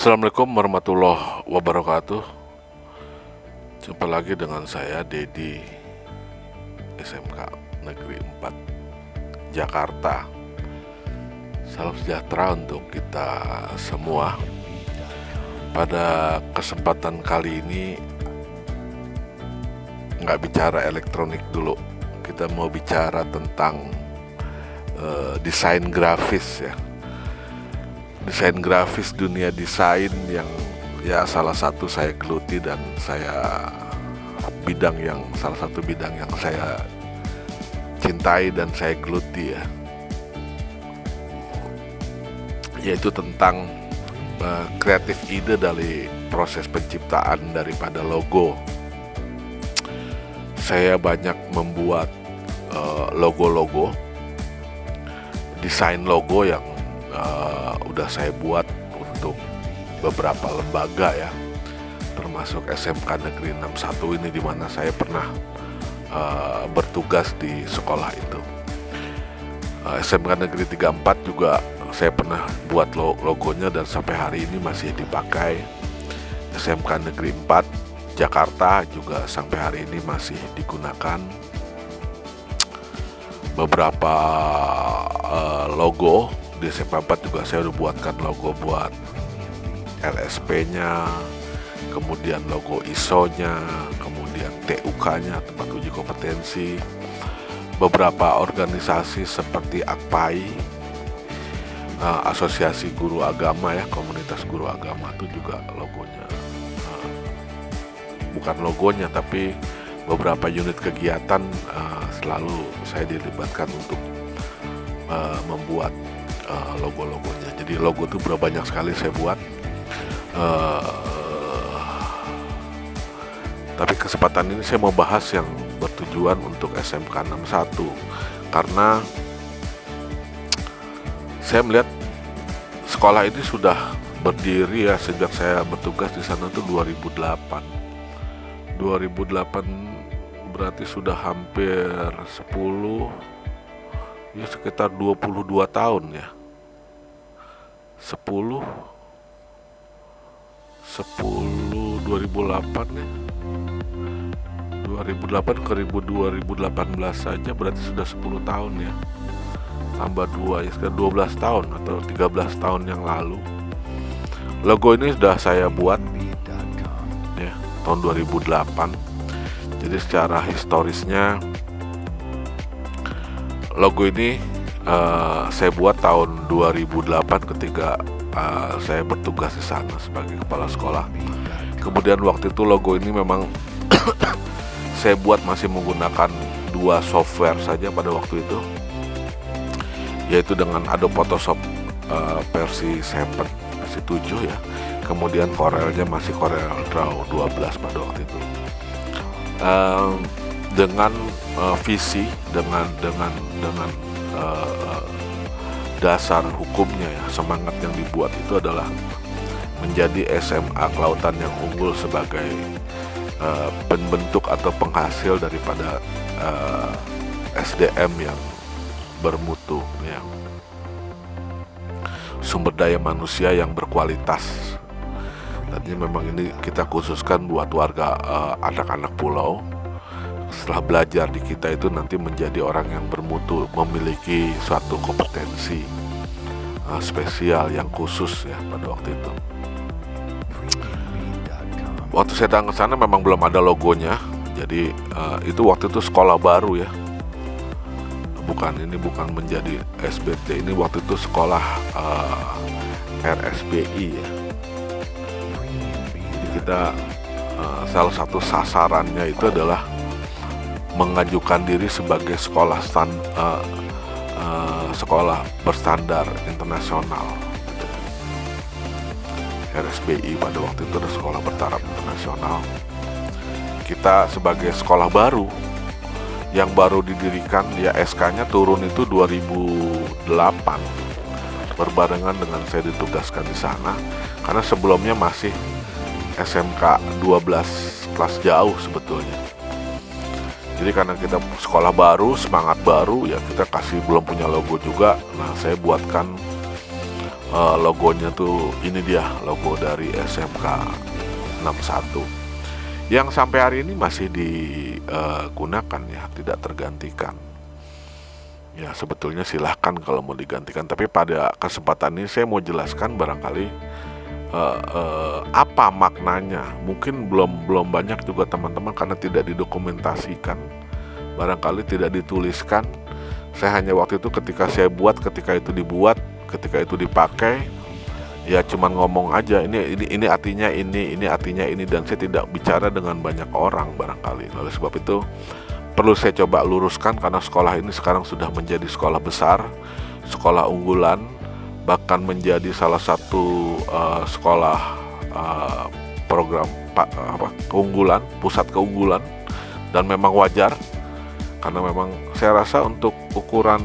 Assalamualaikum warahmatullahi wabarakatuh. Jumpa lagi dengan saya Dedi, SMK Negeri 4 Jakarta. Salam sejahtera untuk kita semua. Pada kesempatan kali ini nggak bicara elektronik dulu. Kita mau bicara tentang desain grafis ya. Desain grafis, dunia desain yang ya salah satu saya geluti dan salah satu bidang yang saya cintai dan saya geluti ya, yaitu tentang kreatif ide dari proses penciptaan daripada logo. Saya banyak membuat logo-logo, desain logo yang udah saya buat untuk beberapa lembaga ya, termasuk SMK Negeri 61 ini, dimana saya pernah bertugas di sekolah itu. SMK Negeri 34 juga saya pernah buat logonya dan sampai hari ini masih dipakai. SMK Negeri 4 Jakarta juga sampai hari ini masih digunakan. Beberapa logo di SMK 4 juga saya udah buatkan logo buat LSP-nya, kemudian logo ISO-nya, kemudian TUK-nya, tempat uji kompetensi. Beberapa organisasi seperti AKPAI, Asosiasi Guru Agama ya, komunitas guru agama, itu juga logonya, bukan logonya tapi beberapa unit kegiatan selalu saya dilibatkan untuk membuat logo-logonya. Jadi logo itu berapa banyak sekali saya buat. Tapi kesempatan ini saya mau bahas yang bertujuan untuk SMK 61, karena saya melihat sekolah ini sudah berdiri ya sejak saya bertugas di sana tuh 2008 berarti sudah hampir 10 ya, sekitar 22 tahun ya. 10 2008 ya, 2008 ke 2018 saja berarti sudah 10 tahun ya, tambah 2 ya, sekitar 12 tahun atau 13 tahun yang lalu. Logo ini sudah saya buat ya tahun 2008. Jadi secara historisnya logo ini saya buat tahun 2008 ketika saya bertugas di sana sebagai kepala sekolah. Kemudian waktu itu logo ini memang saya buat masih menggunakan 2 software saja pada waktu itu, yaitu dengan Adobe Photoshop versi 7 ya. Kemudian Corel-nya masih Corel Draw 12 pada waktu itu. Dengan visi, dengan dasar hukumnya ya, semangat yang dibuat itu adalah menjadi SMA kelautan yang unggul sebagai pembentuk atau penghasil daripada SDM yang bermutu, yang sumber daya manusia yang berkualitas. Tadinya memang ini kita khususkan buat warga anak-anak pulau. Setelah belajar di kita itu nanti menjadi orang yang bermutu, memiliki suatu kompetensi spesial yang khusus ya pada waktu itu. Waktu saya datang ke sana memang belum ada logonya, jadi itu waktu itu sekolah baru ya. Bukan menjadi SBT, ini waktu itu sekolah RSBI ya. Jadi kita salah satu sasarannya itu adalah mengajukan diri sebagai sekolah sekolah berstandar internasional. RSBI pada waktu itu adalah sekolah bertaraf internasional. Kita sebagai sekolah baru yang baru didirikan ya, SK-nya turun itu 2008 berbarengan dengan saya ditugaskan di sana, karena sebelumnya masih SMK 12 kelas jauh sebetulnya. Jadi karena kita sekolah baru, semangat baru ya, kita belum punya logo juga. Nah, saya buatkan logonya tuh ini dia logo dari SMK 61 yang sampai hari ini masih digunakan ya, tidak tergantikan. Ya sebetulnya silahkan kalau mau digantikan, tapi pada kesempatan ini saya mau jelaskan barangkali apa maknanya. Mungkin belum banyak juga teman-teman karena tidak didokumentasikan, barangkali tidak dituliskan. Saya hanya waktu itu ketika saya buat, ketika itu dibuat, ketika itu dipakai, ya cuman ngomong aja ini artinya ini artinya ini, dan saya tidak bicara dengan banyak orang barangkali. Oleh sebab itu perlu saya coba luruskan karena sekolah ini sekarang sudah menjadi sekolah besar, sekolah unggulan, bahkan menjadi salah satu sekolah program keunggulan, pusat keunggulan, dan memang wajar karena memang saya rasa untuk ukuran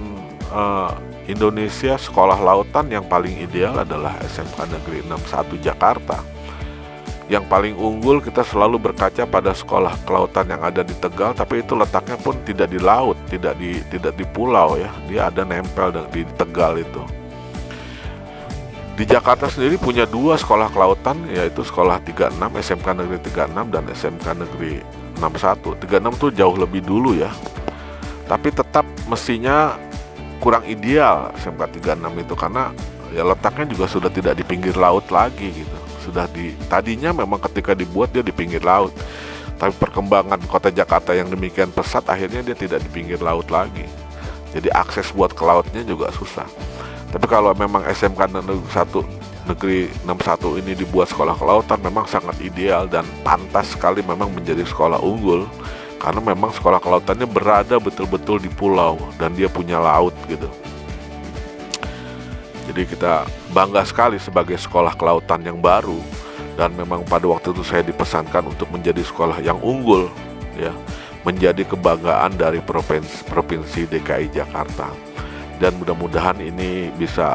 Indonesia sekolah lautan yang paling ideal adalah SMK Negeri 61 Jakarta. Yang paling unggul kita selalu berkaca pada sekolah kelautan yang ada di Tegal, tapi itu letaknya pun tidak di laut, tidak di pulau ya, dia ada nempel di Tegal itu. Di Jakarta sendiri punya 2 sekolah kelautan, yaitu sekolah 36, SMK Negeri 36 dan SMK Negeri 61. 36 tuh jauh lebih dulu ya, tapi tetap mestinya kurang ideal SMK 36 itu karena ya letaknya juga sudah tidak di pinggir laut lagi gitu. Tadinya memang ketika dibuat dia di pinggir laut, tapi perkembangan kota Jakarta yang demikian pesat akhirnya dia tidak di pinggir laut lagi. Jadi akses buat ke lautnya juga susah. Tapi kalau memang SMK Negeri 61 ini dibuat sekolah kelautan, memang sangat ideal dan pantas sekali memang menjadi sekolah unggul. Karena memang sekolah kelautannya berada betul-betul di pulau dan dia punya laut gitu. Jadi kita bangga sekali sebagai sekolah kelautan yang baru, dan memang pada waktu itu saya dipesankan untuk menjadi sekolah yang unggul ya, menjadi kebanggaan dari provinsi DKI Jakarta. Dan mudah-mudahan ini bisa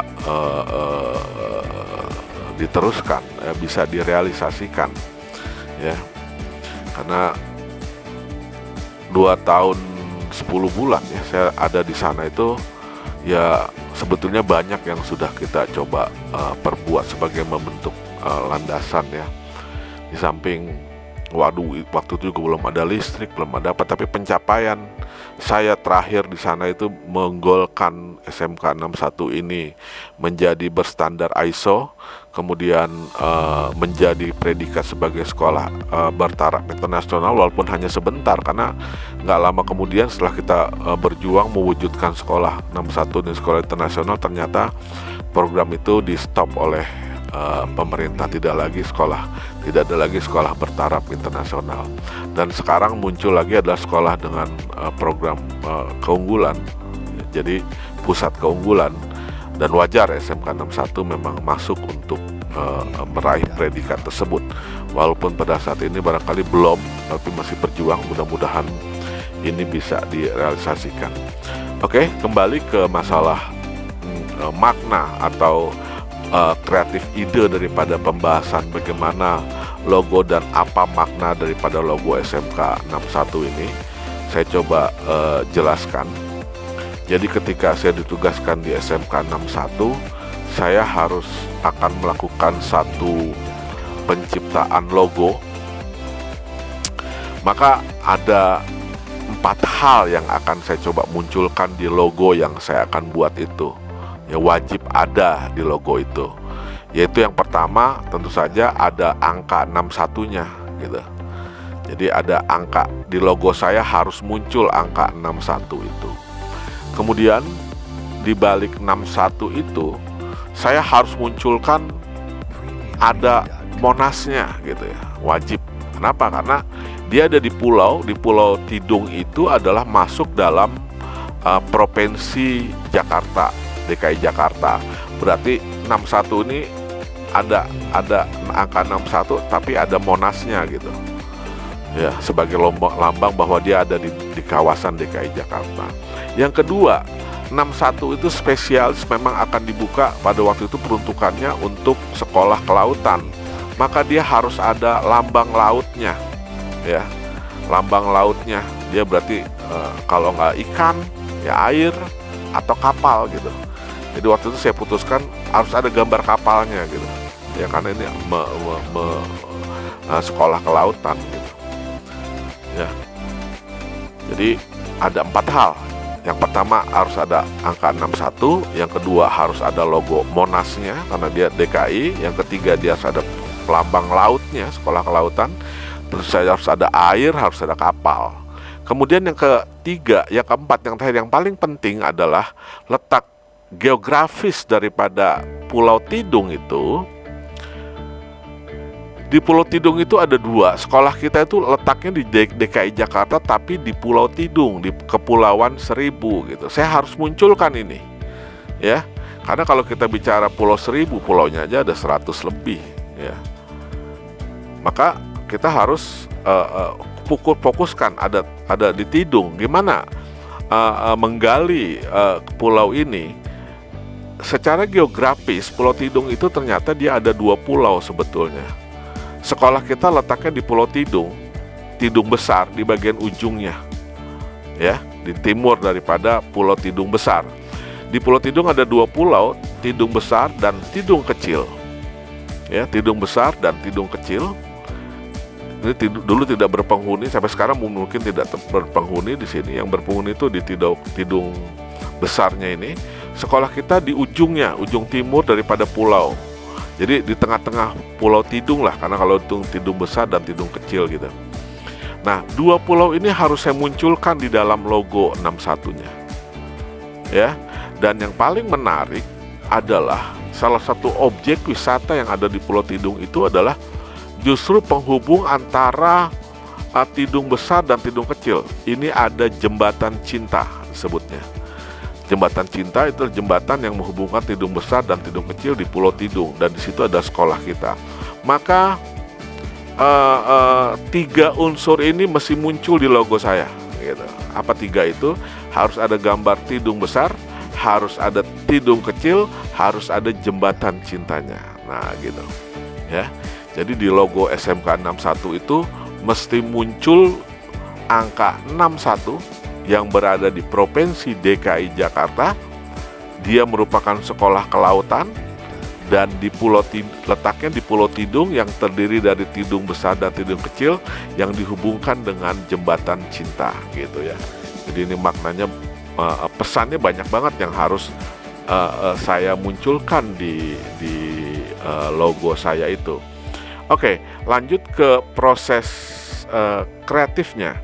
diteruskan, bisa direalisasikan ya. Karena 2 tahun 10 bulan ya saya ada di sana itu, ya sebetulnya banyak yang sudah kita coba perbuat sebagai membentuk landasan ya. Di samping waktu itu juga belum ada listrik, belum ada apa, tapi pencapaian saya terakhir di sana itu menggolkan SMK 61 ini menjadi berstandar ISO, kemudian menjadi predikat sebagai sekolah bertaraf internasional, walaupun hanya sebentar karena nggak lama kemudian setelah kita berjuang mewujudkan sekolah 61 dan sekolah internasional, ternyata program itu di stop oleh pemerintah, tidak ada lagi sekolah bertaraf internasional. Dan sekarang muncul lagi adalah sekolah dengan program keunggulan, jadi pusat keunggulan, dan wajar SMK 61 memang masuk untuk meraih predikat tersebut. Walaupun pada saat ini barangkali belum, tapi masih berjuang, mudah-mudahan ini bisa direalisasikan. Oke, kembali ke masalah makna atau kreatif ide daripada pembahasan bagaimana logo dan apa makna daripada logo SMK 61 ini, saya coba jelaskan. Jadi ketika saya ditugaskan di SMK 61, saya akan melakukan satu penciptaan logo. Maka ada 4 hal yang akan saya coba munculkan di logo yang saya akan buat itu. Ya wajib ada di logo itu. Yaitu yang pertama tentu saja ada angka 61-nya gitu. Jadi ada angka di logo saya, harus muncul angka 61 itu. Kemudian di balik 61 itu saya harus munculkan ada Monasnya gitu ya. Wajib. Kenapa? Karena dia ada di Pulau Tidung itu adalah masuk dalam provinsi Jakarta, DKI Jakarta. Berarti 61 ini ada angka 61 tapi ada Monasnya gitu. Ya, sebagai lambang bahwa dia ada di kawasan DKI Jakarta. Yang kedua, 61 itu spesialis, memang akan dibuka pada waktu itu peruntukannya untuk sekolah kelautan. Maka dia harus ada lambang lautnya. Ya. Lambang lautnya. Dia berarti kalau nggak ikan, ya air atau kapal gitu. Jadi waktu itu saya putuskan harus ada gambar kapalnya gitu ya, karena ini sekolah kelautan gitu ya. Jadi ada 4 hal. Yang pertama harus ada angka 61, yang kedua harus ada logo Monasnya karena dia DKI, yang ketiga dia harus ada lambang lautnya, sekolah kelautan, terus saya harus ada air, harus ada kapal. Kemudian yang ketiga, yang keempat, yang terakhir, yang paling penting adalah letak geografis daripada Pulau Tidung itu. Di Pulau Tidung itu ada 2. Sekolah kita itu letaknya di DKI Jakarta, tapi di Pulau Tidung, di Kepulauan Seribu gitu. Saya harus munculkan ini, ya. Karena kalau kita bicara Pulau Seribu, pulaunya aja ada 100 lebih, ya. Maka kita harus fokuskan ada di Tidung. Gimana menggali pulau ini? Secara geografis, Pulau Tidung itu ternyata dia ada 2 pulau sebetulnya. Sekolah kita letaknya di Pulau Tidung, Tidung Besar di bagian ujungnya, ya, di timur daripada Pulau Tidung Besar. Di Pulau Tidung ada 2 pulau, Tidung Besar dan Tidung Kecil, ya, Tidung Besar dan Tidung Kecil. Ini dulu tidak berpenghuni, sampai sekarang mungkin tidak berpenghuni di sini. Yang berpenghuni itu di Tidung Besarnya ini. Sekolah kita di ujungnya, ujung timur daripada pulau. Jadi di tengah-tengah Pulau Tidung lah, karena kalau itu Tidung Besar dan Tidung Kecil gitu. Nah, 2 pulau ini harus saya munculkan di dalam logo 61-nya. Ya. Dan yang paling menarik adalah salah satu objek wisata yang ada di Pulau Tidung itu adalah justru penghubung antara Tidung Besar dan Tidung Kecil. Ini ada jembatan cinta disebutnya. Jembatan cinta itu jembatan yang menghubungkan Tidung Besar dan Tidung Kecil di Pulau Tidung, dan di situ ada sekolah kita. Maka 3 unsur ini mesti muncul di logo saya. Gitu. Apa 3 itu? Harus ada gambar Tidung Besar, harus ada Tidung Kecil, harus ada jembatan cintanya. Nah, gitu. Ya. Jadi di logo SMK 61 itu mesti muncul angka 61 yang berada di Provinsi DKI Jakarta. Dia merupakan sekolah kelautan dan letaknya di Pulau Tidung yang terdiri dari Tidung Besar dan Tidung Kecil yang dihubungkan dengan jembatan cinta gitu ya. Jadi ini maknanya, pesannya banyak banget yang harus saya munculkan di logo saya itu. Oke, lanjut ke proses kreatifnya.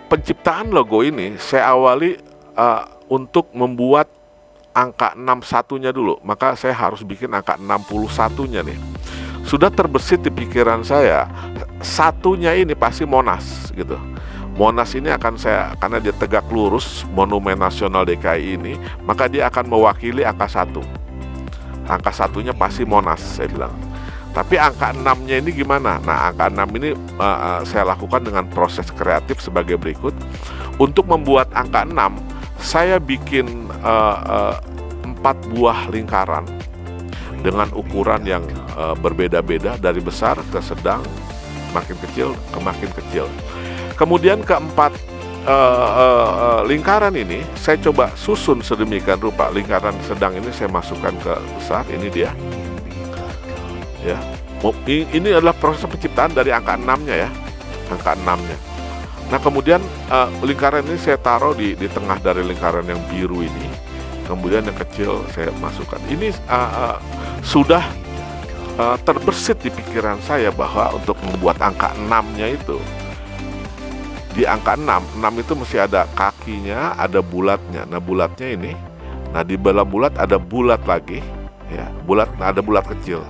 Penciptaan logo ini saya awali untuk membuat angka 61-nya dulu. Maka saya harus bikin angka 61-nya nih. Sudah terbesit di pikiran saya, satunya ini pasti Monas gitu. Monas ini akan karena dia tegak lurus, Monumen Nasional DKI ini, maka dia akan mewakili angka 1. Angka 1-nya pasti Monas, saya bilang. Tapi angka 6-nya ini gimana? Nah, angka 6 ini saya lakukan dengan proses kreatif sebagai berikut. Untuk membuat angka 6, saya bikin 4 buah lingkaran dengan ukuran yang berbeda-beda, dari besar ke sedang, makin kecil ke makin kecil. Kemudian keempat lingkaran ini saya coba susun sedemikian rupa. Lingkaran sedang ini saya masukkan ke besar, ini dia. Ya, ini adalah proses penciptaan dari angka 6-nya ya, angka 6-nya. Nah, kemudian lingkaran ini saya taruh di tengah dari lingkaran yang biru ini. Kemudian yang kecil saya masukkan. Ini sudah terbersit di pikiran saya bahwa untuk membuat angka 6-nya itu, di angka 6 itu mesti ada kakinya, ada bulatnya. Nah, bulatnya ini, nah di bawah bulat ada bulat lagi, ya, bulat, ada bulat kecil.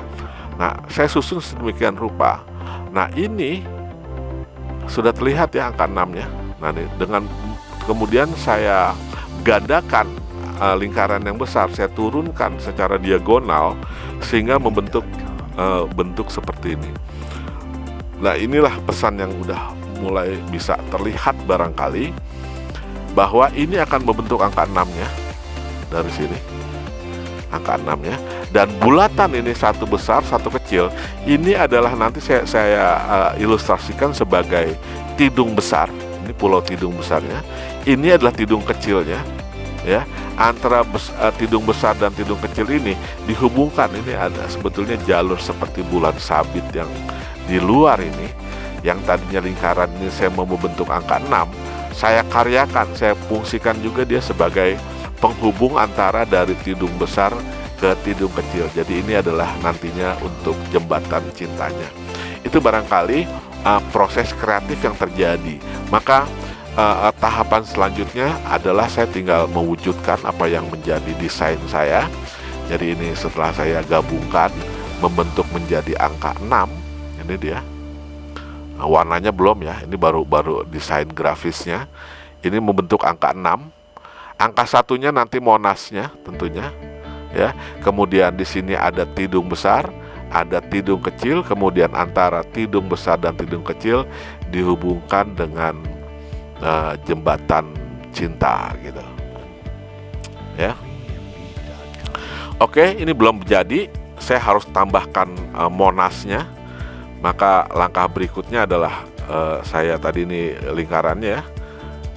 Nah, saya susun sedemikian rupa. Nah, ini sudah terlihat ya angka 6-nya. Nah, dengan kemudian saya gandakan lingkaran yang besar, saya turunkan secara diagonal sehingga membentuk bentuk seperti ini. Nah, inilah pesan yang udah mulai bisa terlihat barangkali, bahwa ini akan membentuk angka 6-nya dari sini. Angka 6-nya, dan bulatan ini satu besar satu kecil, ini adalah nanti saya ilustrasikan sebagai Tidung Besar. Ini Pulau Tidung Besarnya, ini adalah Tidung Kecilnya, ya. antara tidung besar dan tidung kecil ini dihubungkan. Ini ada sebetulnya jalur seperti bulan sabit yang di luar ini, yang tadinya lingkaran ini saya mau membentuk angka 6, saya karyakan, saya fungsikan juga dia sebagai penghubung antara dari tidung besar ke tidung kecil. Jadi ini adalah nantinya untuk jembatan cintanya. Itu barangkali proses kreatif yang terjadi. Maka tahapan selanjutnya adalah saya tinggal mewujudkan apa yang menjadi desain saya. Jadi ini setelah saya gabungkan membentuk menjadi angka 6. Ini dia. Warnanya belum ya, ini baru desain grafisnya. Ini membentuk angka 6. Angka satunya nanti monasnya tentunya ya. Kemudian di sini ada tidung besar, ada tidung kecil, kemudian antara tidung besar dan tidung kecil dihubungkan dengan jembatan cinta gitu. Ya. Oke, ini belum jadi, saya harus tambahkan monasnya. Maka langkah berikutnya adalah saya tadi ini lingkarannya ya,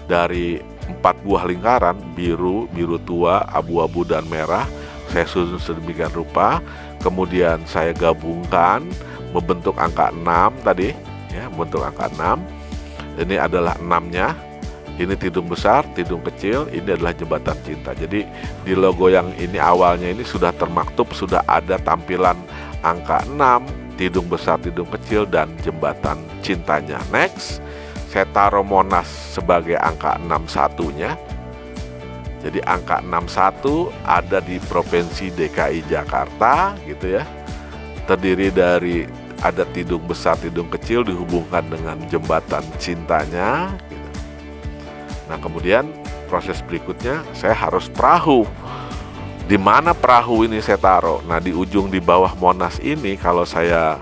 dari 4 buah lingkaran, biru, biru tua, abu-abu dan merah, saya susun sedemikian rupa. Kemudian saya gabungkan membentuk angka 6 tadi ya, membentuk angka 6. Ini adalah 6-nya. Ini tidung besar, tidung kecil, ini adalah jembatan cinta. Jadi di logo yang ini awalnya ini sudah termaktub, sudah ada tampilan angka 6, tidung besar, tidung kecil, dan jembatan cintanya. Next, saya taruh Monas sebagai angka 61-nya. Jadi angka 61 ada di Provinsi DKI Jakarta gitu ya. Terdiri dari ada tidung besar, tidung kecil dihubungkan dengan jembatan cintanya gitu. Nah, kemudian proses berikutnya saya harus perahu. Di mana perahu ini saya taruh? Nah, di ujung di bawah Monas ini kalau saya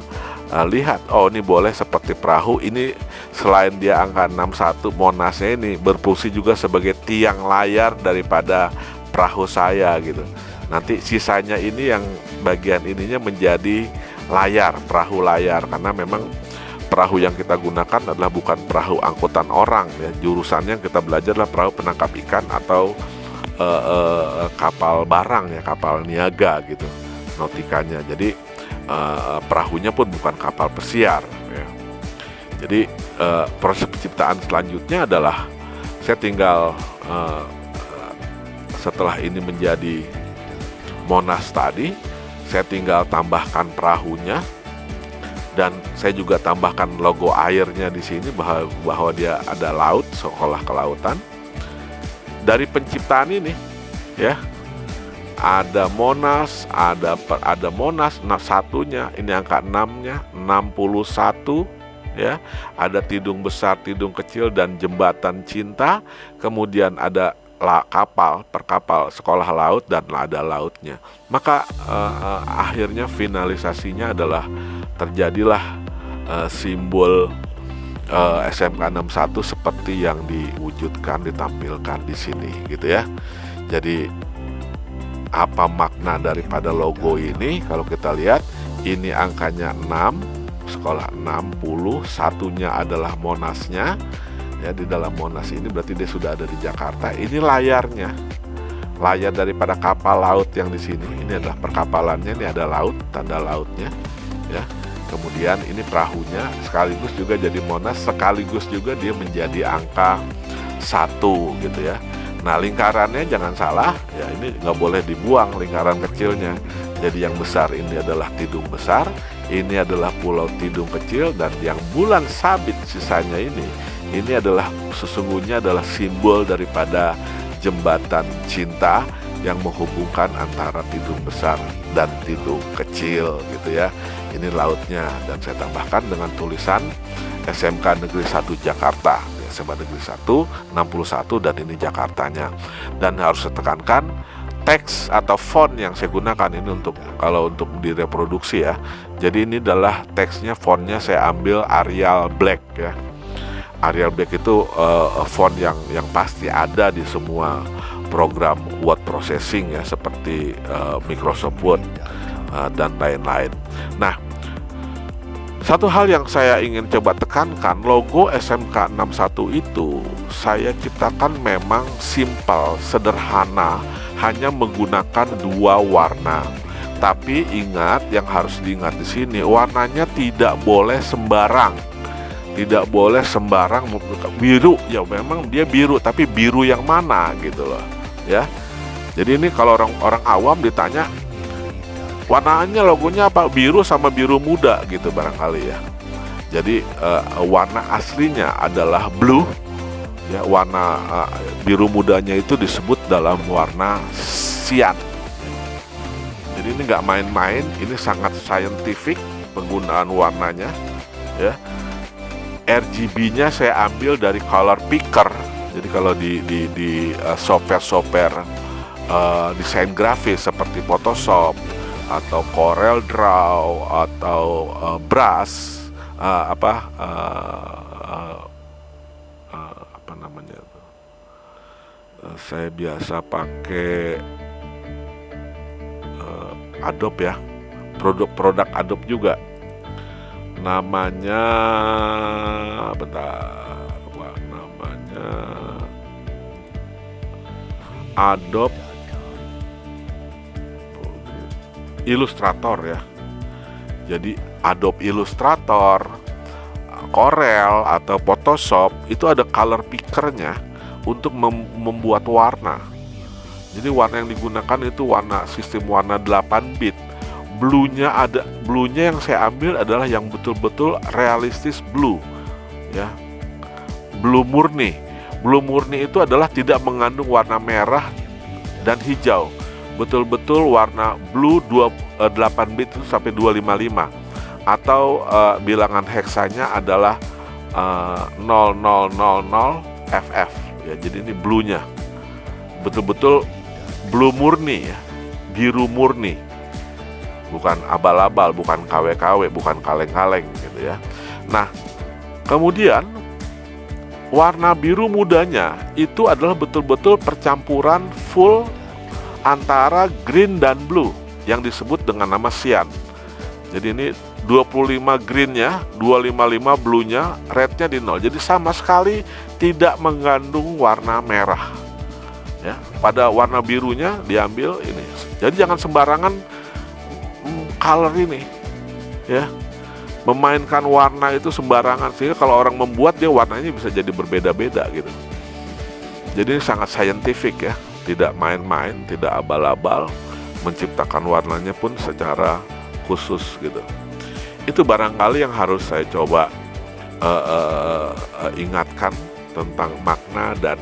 lihat, oh ini boleh seperti perahu. Ini selain dia angka 61, Monasnya ini berfungsi juga sebagai tiang layar daripada perahu saya gitu. Nanti sisanya ini yang bagian ininya menjadi layar, perahu layar, karena memang perahu yang kita gunakan adalah bukan perahu angkutan orang ya. Jurusannya yang kita belajar adalah perahu penangkap ikan atau kapal barang ya, kapal niaga gitu, nautikanya. Jadi perahunya pun bukan kapal pesiar ya. Jadi proses penciptaan selanjutnya adalah saya tinggal setelah ini menjadi Monas tadi, saya tinggal tambahkan perahunya, dan saya juga tambahkan logo airnya di sini bahwa dia ada laut, sekolah kelautan. Dari penciptaan ini ya, ada Monas, ada Monas, nah satunya, ini angka 6-nya, 61 ya. Ada tidung besar, tidung kecil, dan jembatan cinta. Kemudian ada perkapal sekolah laut, dan ada lautnya. Maka akhirnya finalisasinya adalah terjadilah simbol SMK 61 seperti yang diwujudkan, ditampilkan di sini gitu ya. Jadi apa makna daripada logo ini? Kalau kita lihat, ini angkanya 6, sekolah 60, satunya adalah Monasnya ya. Di dalam Monas ini berarti dia sudah ada di Jakarta. Ini layarnya, layar daripada kapal laut yang di sini. Ini adalah perkapalannya, ini ada laut, tanda lautnya ya. Kemudian ini perahunya, sekaligus juga jadi Monas, sekaligus juga dia menjadi angka 1 gitu ya. Nah, lingkarannya jangan salah ya, ini nggak boleh dibuang lingkaran kecilnya. Jadi yang besar ini adalah tidung besar, ini adalah pulau tidung kecil, dan yang bulan sabit sisanya ini adalah sesungguhnya adalah simbol daripada jembatan cinta yang menghubungkan antara tidung besar dan tidung kecil gitu ya. Ini lautnya, dan saya tambahkan dengan tulisan SMK Negeri 1 Jakarta. SMA Negeri 1 61, dan ini Jakartanya. Dan harus saya tekankan, teks atau font yang saya gunakan ini untuk direproduksi ya. Jadi ini adalah teksnya, fontnya saya ambil Arial Black ya. Arial Black itu font yang pasti ada di semua program word processing ya, seperti Microsoft Word dan lain-lain. Nah, Satu hal yang saya ingin coba tekankan, logo SMK 61 itu saya ciptakan memang simpel, sederhana, hanya menggunakan 2 warna. Tapi ingat, yang harus diingat di sini, warnanya tidak boleh sembarang. Tidak boleh sembarang biru, ya memang dia biru, tapi biru yang mana gitu loh, ya. Jadi ini kalau orang awam ditanya warnanya logonya apa, biru sama biru muda gitu barangkali ya. Jadi warna aslinya adalah blue, ya. Warna biru mudanya itu disebut dalam warna cyan. Jadi ini nggak main-main, ini sangat scientific penggunaan warnanya, ya. RGB-nya saya ambil dari color picker. Jadi kalau di software desain grafis seperti Photoshop atau Corel Draw atau Brush, apa namanya itu? Saya biasa pakai Adobe ya, produk Adobe juga. Namanya namanya Adobe Illustrator ya. Jadi Adobe Illustrator, Corel atau Photoshop itu ada color pickernya untuk membuat warna. Jadi warna yang digunakan itu sistem warna 8 bit. Blue-nya yang saya ambil adalah yang betul-betul realistis blue, ya. Blue murni. Blue murni itu adalah tidak mengandung warna merah dan hijau. Betul-betul warna blue 8 bit itu sampai 255, atau bilangan heksanya adalah 0000 FF ya. Jadi ini blue-nya betul-betul blue murni ya, biru murni. Bukan abal-abal, bukan KW-KW, bukan kaleng-kaleng gitu ya. Nah, kemudian warna biru mudanya itu adalah betul-betul percampuran full antara green dan blue yang disebut dengan nama cyan. Jadi ini 25 greennya, 255 bluenya, rednya di 0. Jadi sama sekali tidak mengandung warna merah. Ya, pada warna birunya diambil ini. Jadi jangan sembarangan color ini, ya, memainkan warna itu sembarangan, sehingga kalau orang membuat dia warnanya bisa jadi berbeda-beda gitu. Jadi ini sangat scientific ya, tidak main-main, tidak abal-abal, menciptakan warnanya pun secara khusus gitu. Itu barangkali yang harus saya coba ingatkan tentang makna dan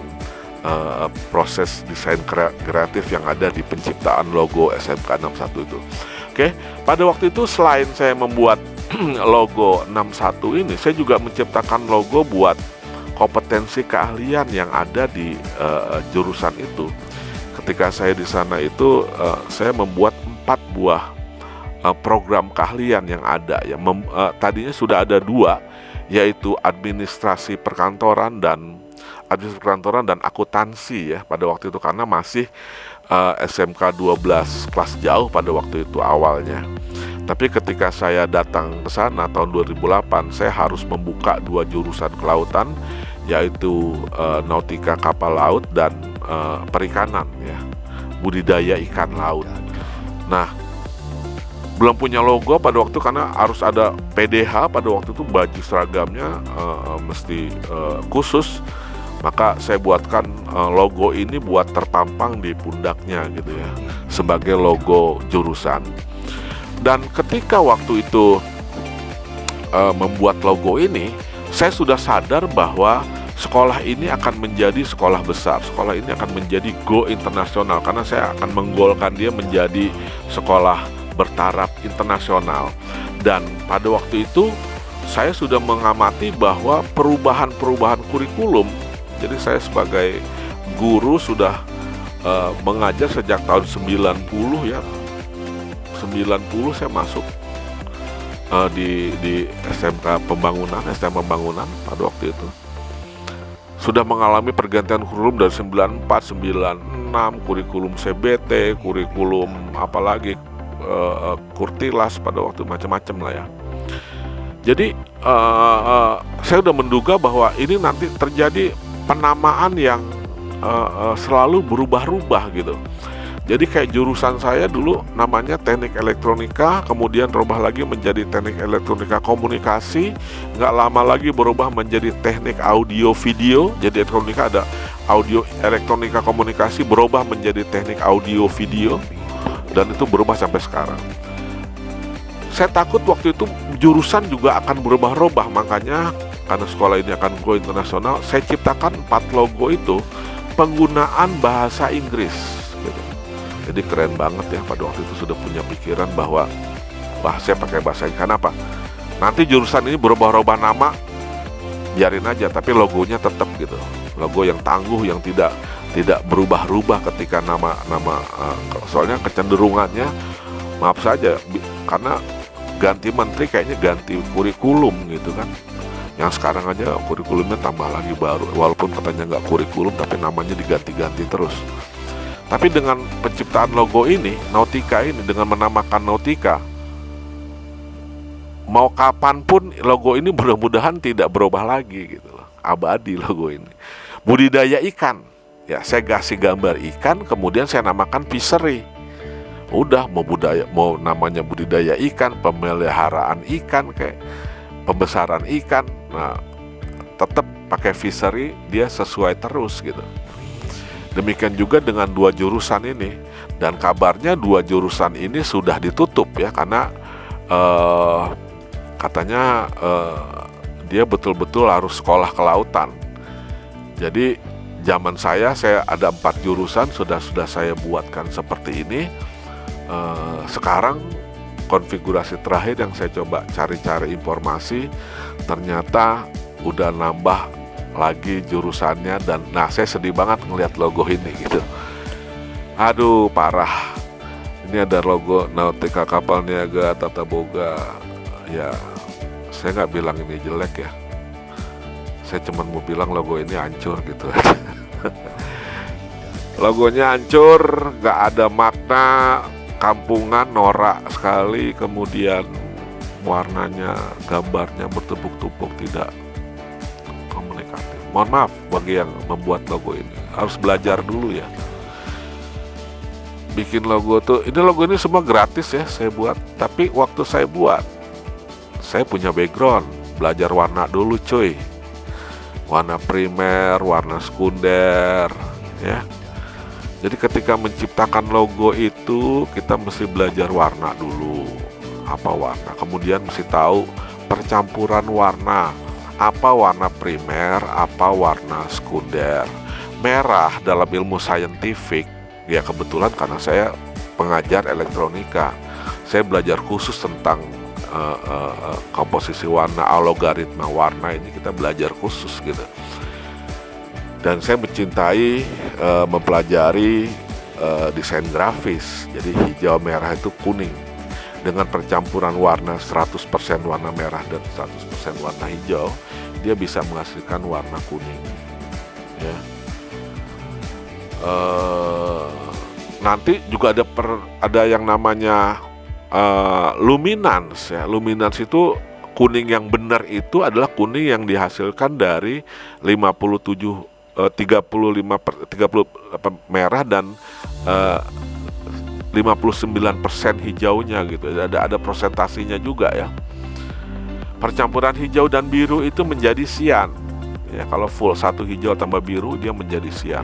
proses desain kreatif yang ada di penciptaan logo SMK 61 itu. Oke, pada waktu itu selain saya membuat logo 61 ini, saya juga menciptakan logo buat kompetensi keahlian yang ada di jurusan itu. Ketika saya di sana itu, saya membuat 4 buah program keahlian yang ada. Tadinya sudah ada 2, yaitu administrasi perkantoran dan akuntansi ya pada waktu itu, karena masih SMK 12 kelas jauh pada waktu itu awalnya. Tapi ketika saya datang ke sana tahun 2008, saya harus membuka 2 jurusan kelautan, yaitu nautika kapal laut dan perikanan ya, budidaya ikan laut. Nah, belum punya logo pada waktu karena harus ada PDH pada waktu itu, baju seragamnya mesti khusus. Maka saya buatkan logo ini buat terpampang di pundaknya gitu ya, sebagai logo jurusan. Dan ketika waktu itu membuat logo ini, saya sudah sadar bahwa sekolah ini akan menjadi sekolah besar. Sekolah ini akan menjadi go internasional, karena saya akan menggolkan dia menjadi sekolah bertaraf internasional. Dan pada waktu itu saya sudah mengamati bahwa perubahan kurikulum. Jadi saya sebagai guru sudah mengajar sejak tahun 90 ya. 90 saya masuk di SMK Pembangunan pada waktu itu. Sudah mengalami pergantian kurikulum dari 94, 96, kurikulum CBT, kurikulum apalagi Kurtilas pada waktu, macam-macam lah ya. Jadi saya udah menduga bahwa ini nanti terjadi penamaan yang selalu berubah-ubah gitu. Jadi kayak jurusan saya dulu namanya teknik elektronika, kemudian berubah lagi menjadi teknik elektronika komunikasi, nggak lama lagi berubah menjadi teknik audio video. Jadi elektronika ada audio, elektronika komunikasi berubah menjadi teknik audio video, dan itu berubah sampai sekarang. Saya takut waktu itu jurusan juga akan berubah-ubah, makanya karena sekolah ini akan go internasional, saya ciptakan 4 logo itu penggunaan bahasa Inggris gitu. Jadi keren banget ya, pada waktu itu sudah punya pikiran bahwa wah, saya pakai bahasa Inggris. Kenapa? Nanti jurusan ini berubah-ubah nama, biarin aja, tapi logonya tetap gitu. Logo yang tangguh, yang tidak berubah-ubah ketika nama soalnya kecenderungannya, maaf saja, karena ganti menteri kayaknya ganti kurikulum gitu kan. Yang sekarang aja kurikulumnya tambah lagi baru, walaupun katanya nggak kurikulum tapi namanya diganti-ganti terus. Tapi dengan penciptaan logo ini, Nautica ini, dengan menamakan Nautica, mau kapanpun logo ini mudah-mudahan tidak berubah lagi gitu loh. Abadi logo ini. Budidaya ikan, ya saya kasih gambar ikan, kemudian saya namakan fishery. Udah, mau namanya budidaya ikan, pemeliharaan ikan, kayak pembesaran ikan, nah tetap pakai fishery, dia sesuai terus gitu. Demikian juga dengan 2 jurusan ini, dan kabarnya 2 jurusan ini sudah ditutup ya, karena katanya dia betul-betul harus sekolah kelautan. Jadi zaman saya ada 4 jurusan sudah saya buatkan seperti ini. Sekarang konfigurasi terakhir yang saya coba cari-cari informasi, ternyata udah nambah lagi jurusannya, dan nah saya sedih banget ngelihat logo ini gitu. Aduh parah. Ini ada logo Nautica Kapal Niaga Tata Boga. Ya saya nggak bilang ini jelek ya, saya cuma mau bilang logo ini hancur gitu. Logonya hancur, nggak ada makna, kampungan, norak sekali. Kemudian warnanya, gambarnya bertumpuk-tumpuk, tidak komunikatif. Mohon maaf bagi yang membuat logo ini, harus belajar dulu ya. Bikin logo tuh, logo ini semua gratis ya saya buat. Tapi waktu saya buat, saya punya background, belajar warna dulu cuy. Warna primer, warna sekunder ya. Jadi ketika menciptakan logo itu, kita mesti belajar warna dulu. Apa warna? Kemudian mesti tahu percampuran warna. Apa warna primer, apa warna sekunder. Merah dalam ilmu saintifik, ya kebetulan karena saya pengajar elektronika, saya belajar khusus tentang komposisi warna, algoritma warna, ini kita belajar khusus gitu. Dan saya mencintai mempelajari desain grafis. Jadi hijau merah itu kuning, dengan percampuran warna 100% warna merah dan 100% warna hijau, dia bisa menghasilkan warna kuning ya. Nanti juga ada yang namanya luminance ya. Luminance itu kuning yang benar, itu adalah kuning yang dihasilkan dari 35 merah dan 59% hijaunya gitu. Ada persentasinya juga ya. Percampuran hijau dan biru itu menjadi sian. Ya, kalau full 1 hijau tambah biru, dia menjadi sian.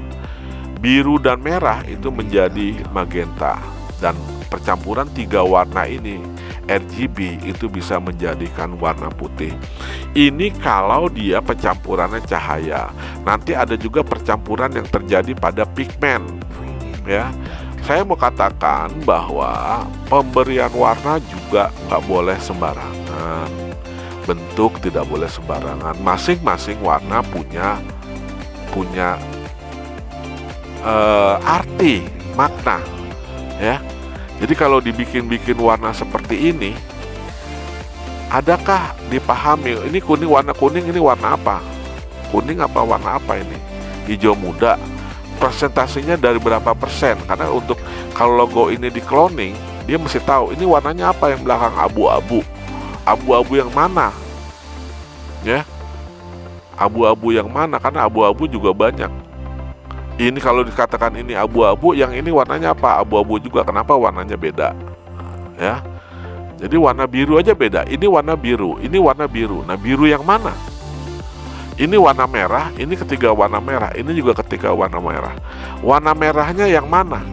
Biru dan merah itu menjadi magenta, dan percampuran 3 warna ini RGB itu bisa menjadikan warna putih. Ini kalau dia pencampurannya cahaya. Nanti ada juga percampuran yang terjadi pada pigmen ya. Saya mau katakan bahwa pemberian warna juga nggak boleh sembarangan, bentuk tidak boleh sembarangan. Masing-masing warna punya arti, makna ya. Jadi kalau dibikin warna seperti ini, adakah dipahami ini kuning, warna kuning ini warna apa? Kuning apa warna apa ini? Hijau muda. Presentasinya dari berapa persen? Karena untuk kalau logo ini di cloning, dia mesti tahu ini warnanya apa yang belakang, abu-abu. Abu-abu yang mana? ya. Abu-abu yang mana? Karena abu-abu juga banyak. Ini kalau dikatakan ini abu-abu, yang ini warnanya apa? Abu-abu juga. Kenapa warnanya beda? Ya. Jadi warna biru aja beda. Ini warna biru, ini warna biru. Nah, biru yang mana? Ini warna merah, ini ketiga warna merah, ini juga ketiga warna merah. Warna merahnya yang mana?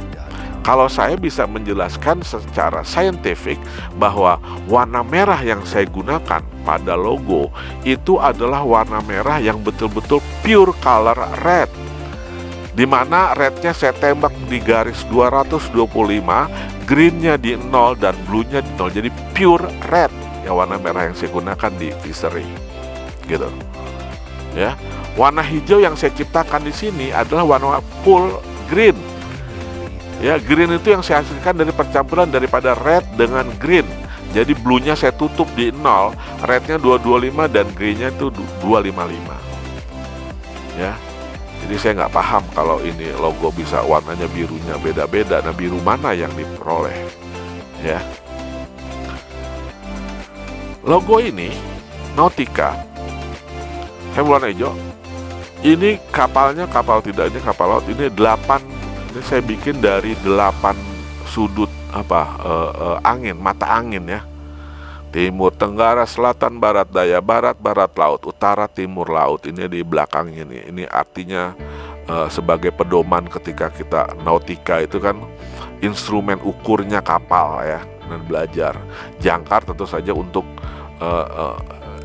Kalau saya bisa menjelaskan secara saintifik bahwa warna merah yang saya gunakan pada logo itu adalah warna merah yang betul-betul pure color red, dimana rednya saya tembak di garis 225, greennya di 0 dan bluenya di 0. Jadi pure red ya warna merah yang saya gunakan di Visery, gitu. Ya, warna hijau yang saya ciptakan di sini adalah warna full green. Ya, green itu yang saya hasilkan dari percampuran daripada red dengan green. Jadi bluenya saya tutup di 0, rednya 225 dan greennya itu 255. Ya. Jadi saya nggak paham kalau ini logo bisa warnanya birunya beda-beda. Nah, biru mana yang diperoleh? Ya. Logo ini Nautica, saya warna hijau. Ini kapalnya kapal tidak, ini kapal laut. Ini 8. Ini saya bikin dari 8 sudut angin, mata angin ya. Timur, tenggara, selatan, barat, daya, barat, barat laut, utara, timur laut. Ini di belakang ini. Ini artinya sebagai pedoman ketika kita nautika itu kan instrumen ukurnya kapal ya, dan belajar. Jangkar tentu saja untuk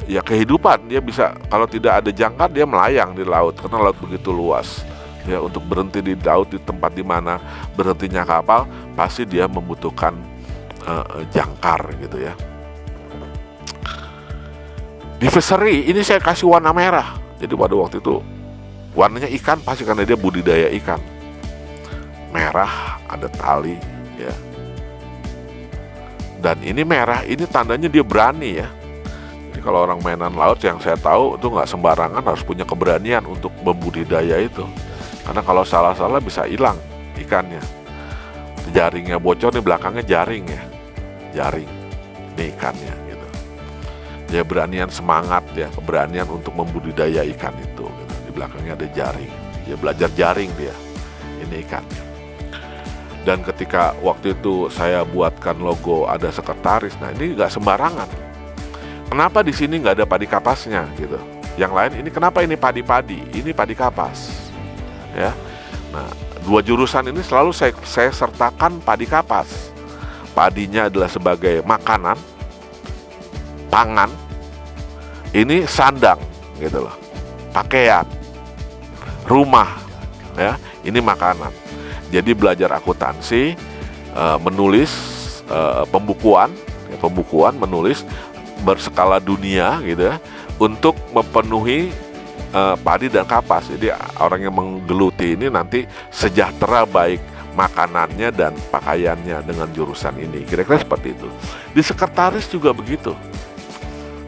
ya kehidupan. Dia bisa, kalau tidak ada jangkar dia melayang di laut karena laut begitu luas. Ya, untuk berhenti di laut di tempat dimana berhentinya kapal pasti dia membutuhkan jangkar gitu ya. Di Visery ini saya kasih warna merah. Jadi pada waktu itu warnanya ikan pasti karena dia budidaya ikan. Merah, ada tali ya. Dan ini merah, ini tandanya dia berani ya. Jadi kalau orang mainan laut yang saya tahu itu nggak sembarangan, harus punya keberanian untuk membudidaya itu. Karena kalau salah-salah bisa hilang ikannya. Jaringnya bocor, di belakangnya jaring ya. Jaring, ini ikannya gitu. Dia beranian, semangat ya, keberanian untuk membudidaya ikan itu gitu. Di belakangnya ada jaring. Dia belajar jaring dia. Ini ikannya. Dan ketika waktu itu saya buatkan logo ada sekretaris, nah ini nggak sembarangan. Kenapa di sini nggak ada padi kapasnya gitu? Yang lain ini kenapa ini padi-padi? Ini padi kapas, ya. Nah, dua jurusan ini selalu saya sertakan padi kapas. Padinya adalah sebagai makanan, pangan. Ini sandang, gitu loh. Pakaian, rumah, ya. Ini makanan. Jadi belajar akuntansi, menulis, pembukuan, menulis berskala dunia gitu ya, untuk memenuhi padi dan kapas. Jadi orang yang menggeluti ini nanti sejahtera baik makanannya dan pakaiannya dengan jurusan ini. Kira-kira seperti itu. Di sekretaris juga begitu.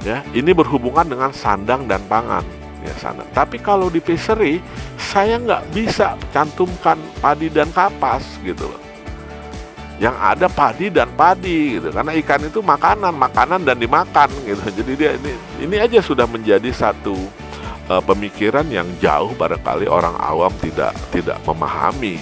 Ya, ini berhubungan dengan sandang dan pangan. Ya, sandang. Tapi kalau di Visery saya nggak bisa cantumkan padi dan kapas gitu loh. Yang ada padi dan padi gitu, karena ikan itu makanan dan dimakan gitu. Jadi dia ini aja sudah menjadi satu pemikiran yang jauh barangkali orang awam tidak memahami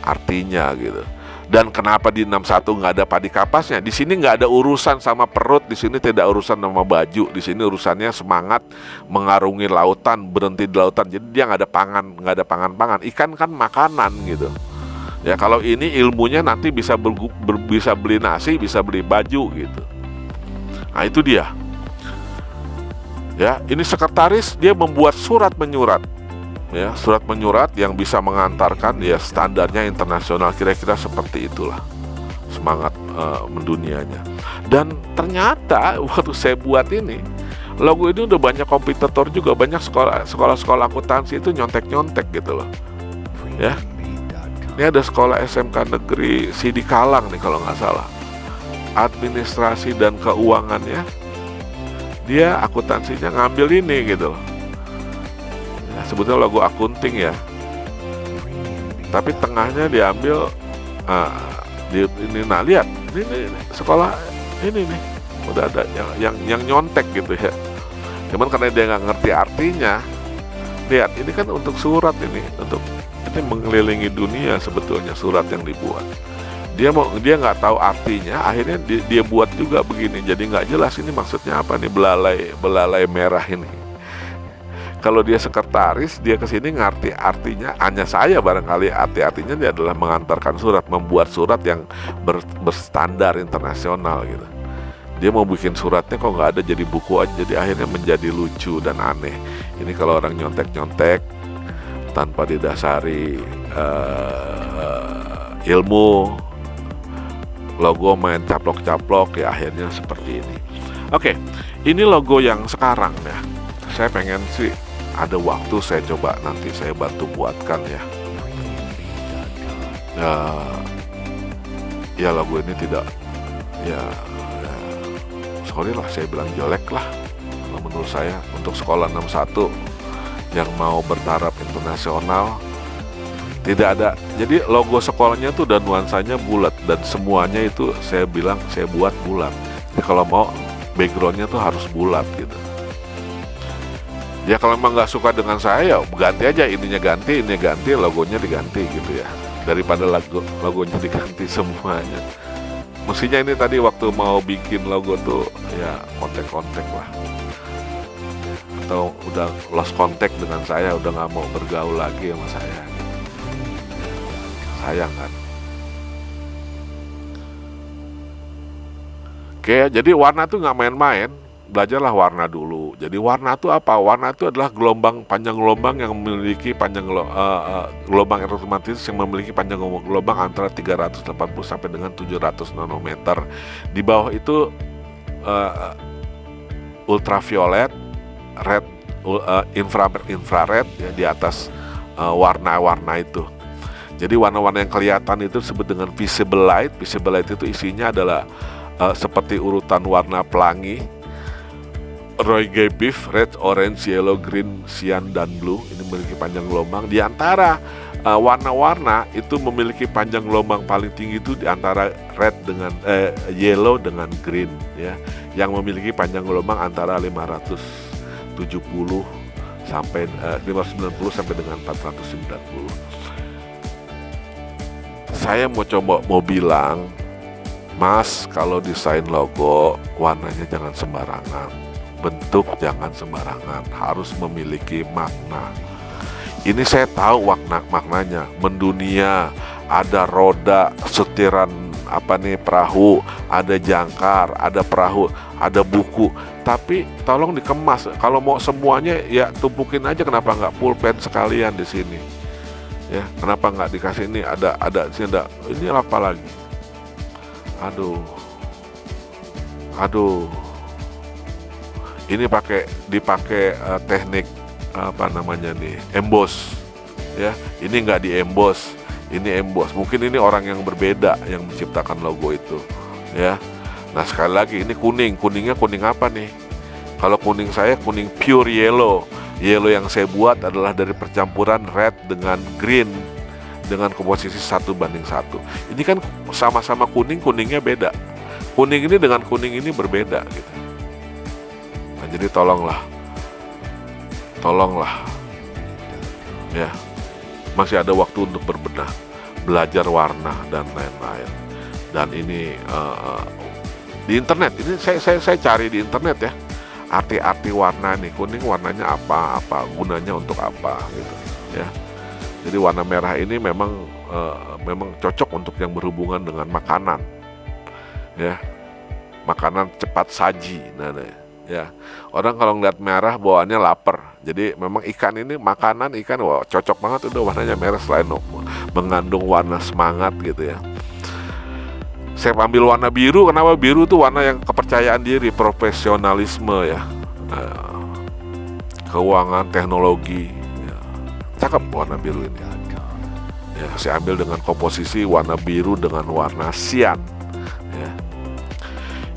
artinya gitu. Dan kenapa di 61 nggak ada padi kapasnya? Di sini nggak ada urusan sama perut, di sini tidak urusan sama baju, di sini urusannya semangat mengarungi lautan, berhenti di lautan. Jadi dia nggak ada pangan. Ikan kan makanan gitu. Ya kalau ini ilmunya nanti bisa beli nasi, bisa beli baju gitu. Nah itu dia. Ya, ini sekretaris dia membuat surat menyurat. Ya, surat menyurat yang bisa mengantarkan ya standarnya internasional, kira-kira seperti itulah semangat mendunianya. Dan ternyata waktu saya buat ini logo ini udah banyak kompetitor juga, banyak sekolah akuntansi itu nyontek gitu loh ya. Ini ada sekolah SMK Negeri Sidi Kalang nih kalau nggak salah, administrasi dan keuangannya dia akuntansinya ngambil ini gitu loh. Sebetulnya logo akunting ya, tapi tengahnya diambil ini. Nah lihat ini sekolah ini nih udah ada yang nyontek gitu ya. Cuman karena dia nggak ngerti artinya, lihat ini kan untuk surat ini mengelilingi dunia sebetulnya surat yang dibuat. Dia nggak tahu artinya, akhirnya dia buat juga begini, jadi nggak jelas ini maksudnya apa nih belalai merah ini. Kalau dia sekretaris, dia kesini ngerti artinya, hanya saya barangkali artinya dia adalah mengantarkan surat, membuat surat yang berstandar internasional gitu. Dia mau bikin suratnya kok nggak ada jadi buku aja, jadi akhirnya menjadi lucu dan aneh. Ini kalau orang nyontek-nyontek tanpa didasari ilmu, logo main caplok-caplok, ya akhirnya seperti ini. Oke, ini logo yang sekarang ya. Saya pengen sih ada waktu saya coba nanti saya bantu buatkan ya. Ya logo ini tidak ya, sorry lah saya bilang jelek lah kalau menurut saya untuk sekolah 61 yang mau bertaraf internasional. Tidak ada, jadi logo sekolahnya tuh dan nuansanya bulat dan semuanya itu saya bilang saya buat bulat. Jadi kalau mau backgroundnya tuh harus bulat gitu. Ya kalau emang nggak suka dengan saya, ganti aja, ininya ganti, logonya diganti gitu ya. Daripada logonya diganti semuanya. Mestinya ini tadi waktu mau bikin logo tuh ya kontak-kontak lah. Atau udah lost contact dengan saya, udah nggak mau bergaul lagi sama saya. Sayang kan. Oke, jadi warna tuh nggak main-main. Belajarlah warna dulu. Jadi warna itu apa? Warna itu adalah panjang gelombang yang memiliki gelombang elektromagnetis yang memiliki panjang gelombang antara 380 sampai dengan 700 nanometer. Di bawah itu ultraviolet, red, infrared ya, di atas warna-warna itu. Jadi warna-warna yang kelihatan itu disebut dengan visible light. Visible light itu isinya adalah seperti urutan warna pelangi. Roy G. Biff, red, orange, yellow, green, cyan, dan blue. Ini memiliki panjang gelombang. Di antara warna-warna itu memiliki panjang gelombang paling tinggi itu di antara red dengan yellow dengan green ya, yang memiliki panjang gelombang antara 590 sampai 590 sampai dengan 490. Saya mau bilang, Mas, kalau desain logo warnanya jangan sembarangan. Bentuk jangan sembarangan, harus memiliki makna. Ini saya tahu maknanya. Mendunia, ada roda, setiran perahu, ada jangkar, ada perahu, ada buku. Tapi tolong dikemas. Kalau mau semuanya ya tumpukin aja. Kenapa nggak pulpen sekalian di sini? Ya, kenapa nggak dikasih ini ada sini ada. Ini apa lagi? Aduh. Ini dipakai teknik emboss ya. Ini nggak di emboss, ini emboss. Mungkin ini orang yang berbeda yang menciptakan logo itu ya. Nah sekali lagi ini kuningnya kuning apa nih? Kalau kuning saya kuning pure yellow yang saya buat adalah dari percampuran red dengan green dengan komposisi 1:1. Ini kan sama-sama kuningnya beda. Kuning ini dengan kuning ini berbeda gitu. Jadi tolonglah ya, masih ada waktu untuk berbenah, belajar warna dan lain-lain. Dan ini di internet, ini saya cari di internet ya, arti-arti warna nih. Kuning warnanya apa gunanya untuk apa gitu ya. Jadi warna merah ini memang cocok untuk yang berhubungan dengan makanan ya, makanan cepat saji. Ya, orang kalau ngeliat merah bawaannya lapar. Jadi memang ikan ini makanan ikan, wah cocok banget udah warnanya merah, selain mengandung warna semangat gitu ya. Saya ambil warna biru, kenapa biru tuh warna yang kepercayaan diri, profesionalisme ya, keuangan, teknologi ya. Cakep warna biru ini ya. Saya ambil dengan komposisi warna biru dengan warna cyan ya.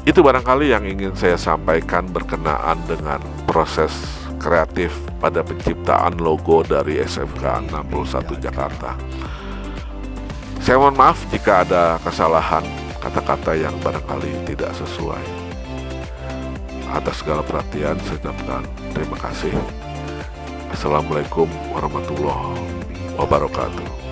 Itu barangkali yang ingin saya sampaikan berkenaan dengan proses kreatif pada penciptaan logo dari SMK 61 Jakarta. Saya mohon maaf jika ada kesalahan, kata-kata yang barangkali tidak sesuai. atas segala perhatian. Saya ucapkan terima kasih. Assalamualaikum warahmatullahi wabarakatuh.